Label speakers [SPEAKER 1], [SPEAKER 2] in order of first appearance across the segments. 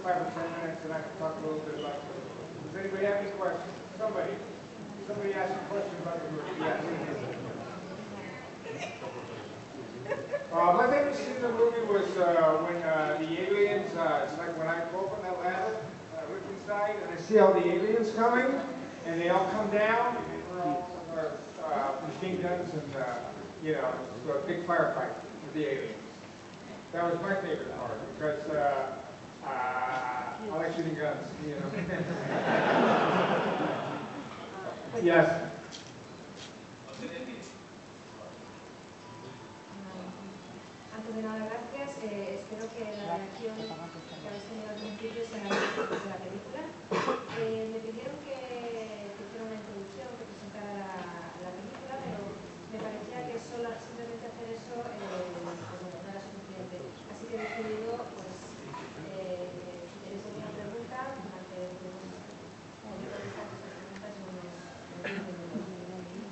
[SPEAKER 1] 5 or 10 minutes, and I can talk a little bit about the movie. Does anybody have any questions? Somebody asked a question about the movie. Yes. My favorite scene in the movie was when the aliens, it's like when I go up on that ladder, Ricky's side, and I see all the aliens coming, and they all come down, and we're all machine guns, and you know, so a big firefight with the aliens. That was my favorite part because I like shooting guns, you know. Yes.
[SPEAKER 2] Antes de nada, gracias. Espero que la reacción que habéis tenido al principio sea la de la película. Me pidieron que hiciera una introducción, que presentara la película, pero me parecía que simplemente hacer eso no era suficiente. Así que he decidido, pues, si tenéis alguna pregunta, hacer preguntas en unos 15 minutos.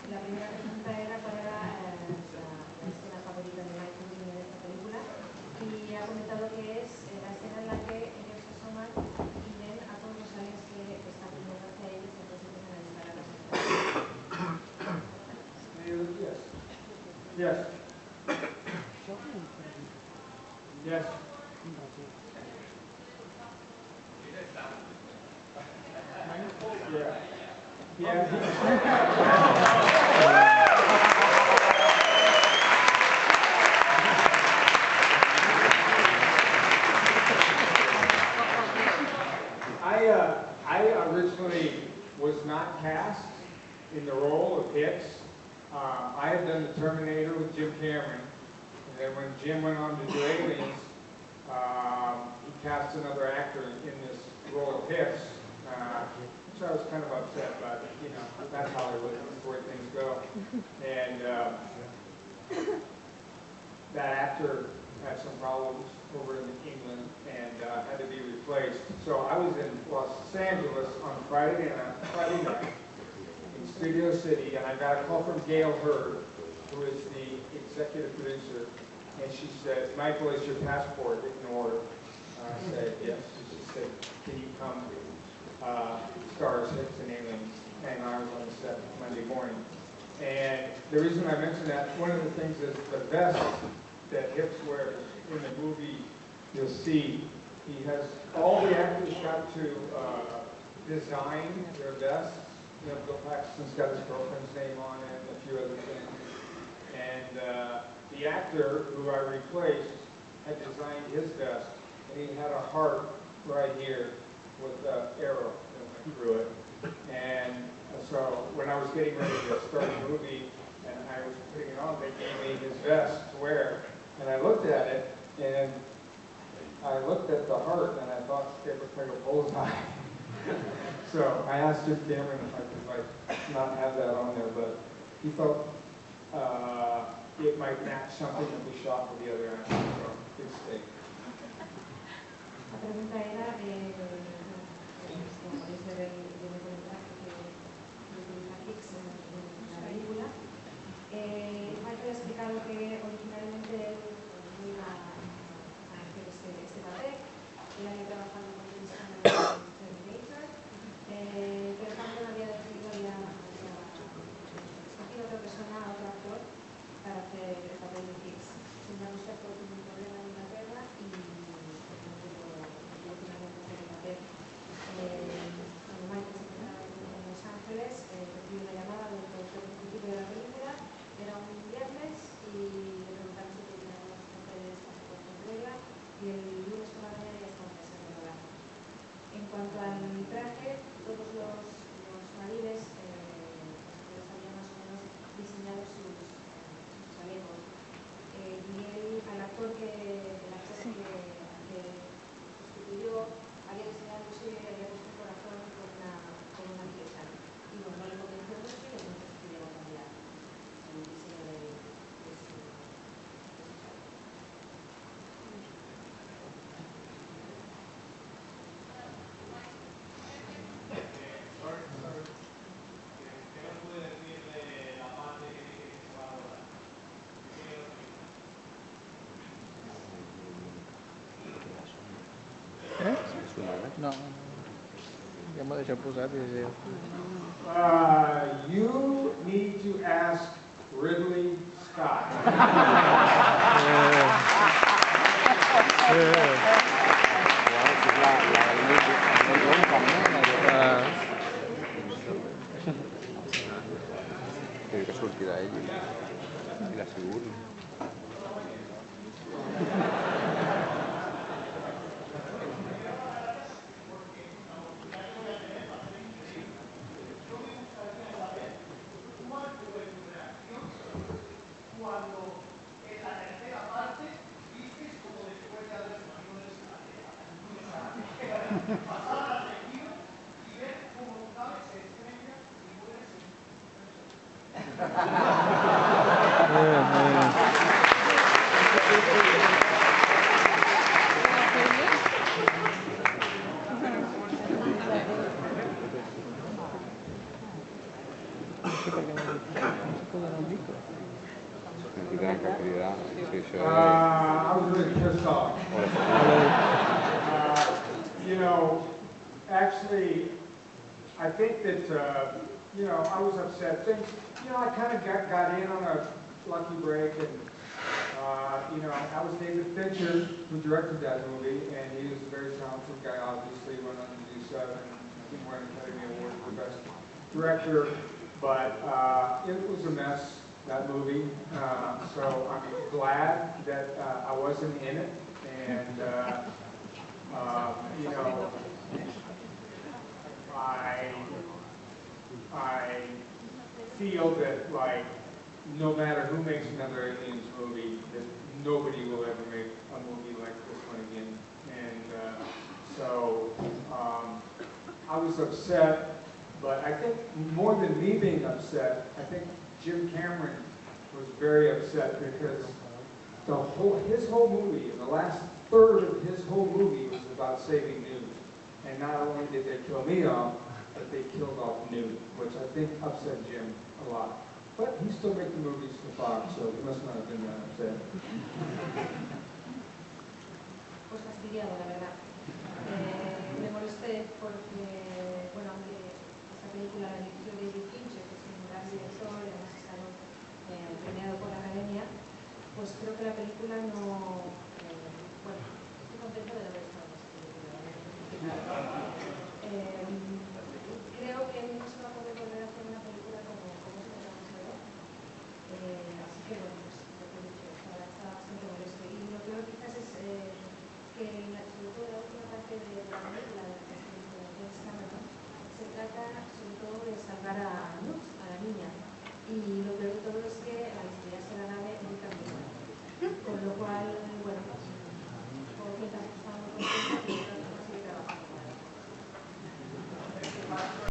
[SPEAKER 2] La primera pregunta era cuál era la escena favorita de Michael en esta película, y ha comentado que es la escena en la que ellos se asoman y ven a todos los aliens que están viniendo hacia ellos y entonces empiezan a disparar las estrellas.
[SPEAKER 1] Yes. Yes. Yeah. I originally was not cast in the role of Hicks. I had done The Terminator with Jim Cameron, and then when Jim went on to do Aliens, he cast another actor in this role of Hicks, which I was kind of upset about. You know, that's Hollywood, that's the way things go. And that actor had some problems over in England and had to be replaced. So I was in Los Angeles on Friday night in Studio City, and I got a call from Gail Hurd, who is the executive producer, and she said, "Michael, is your passport in order?" I said, "Yes." She said, "Can you come star as Hicks and Aliens?" And I was on the set Monday morning. And the reason I mention that, one of the things is the vest that Hicks wears in the movie, you'll see, he has, all the actors got to design their vests. You know, Bill Paxton's got his girlfriend's name on it and a few other things. And the actor who I replaced had designed his vest, and he had a heart right here with an arrow that went through it. And so when I was getting ready to start the movie and I was putting it on, they gave me his vest to wear. And I looked at it, and I looked at the heart, and I thought it looked like a bullseye. So I asked Jim Cameron if I could not have that on there, but he felt it might match something that we shot with the other actors, so good mistake.
[SPEAKER 2] La pregunta era, como podéis ver en el documental que utiliza Hicks en la película, Michael ha explicado que originalmente él no iba a hacer este papel. Él había trabajado con James Cameron en Terminator, pero Cameron había decidido, había escogido a otra persona, a otro actor, para hacer el papel de Hicks. Sin embargo, usted tuvo un problema en Inglaterra y no pudo finalmente hacer el papel. Cuando Michael se encontraba en Los Ángeles, recibió una llamada del productor ejecutivo de la película. Era un viernes y le preguntaron si tenía los papeles por regla, y el lunes por la mañana ya estaba en el rodaje. En cuanto al traje, todos los marines habían más o menos diseñado sus chalecos. Y él, al actor que sustituyó, había diseñado el suyo y había puesto un corazón con una flecha. Y bueno, no le convenció mucho y entonces decidieron cambiar el diseño de su chalecos.
[SPEAKER 3] No, abbiamo già posato i
[SPEAKER 1] You need to ask Ridley Scott.
[SPEAKER 4] Que sortirà ell i l'asseguri.
[SPEAKER 1] I was really pissed off. You know, actually, I think that, you know, I was upset. Things, you know, I kind of got in on a lucky break, and, you know, I was David Fincher, who directed that movie, and he was a very talented guy, obviously, went on to do Dissabte, and he won an Academy Award for Best Director, but it was a mess, that movie, so I'm glad that I wasn't in it, and, you know, I feel that, like, no matter who makes another Aliens movie, that nobody will ever make a movie like this one again. And so I was upset, but I think more than me being upset, I think Jim Cameron was very upset because his whole movie, the last third of his whole movie was about saving Newt. And not only did they kill me off, but they killed off Newt, which I think upset Jim a lot. But he still made the movies for Fox, so he must not have been that upset.
[SPEAKER 2] Pues fastidiado, la verdad. Me molesté porque, bueno, aunque esta película la dirigió David Fincher, que es un gran director y además ha estado premiado por la Academia, pues creo que la película no... bueno, estoy contenta de haber estado en esta película. Creo que no se va a poder volver a hacer una película como esperamos ver. Así que, bueno, pues lo que he dicho, ahora está bastante molesto. Y lo peor quizás es que, sobre todo la última parte de la película, de Dissabte, se trata sobre todo de salvar a Newt, a la niña. Y lo peor de todo es que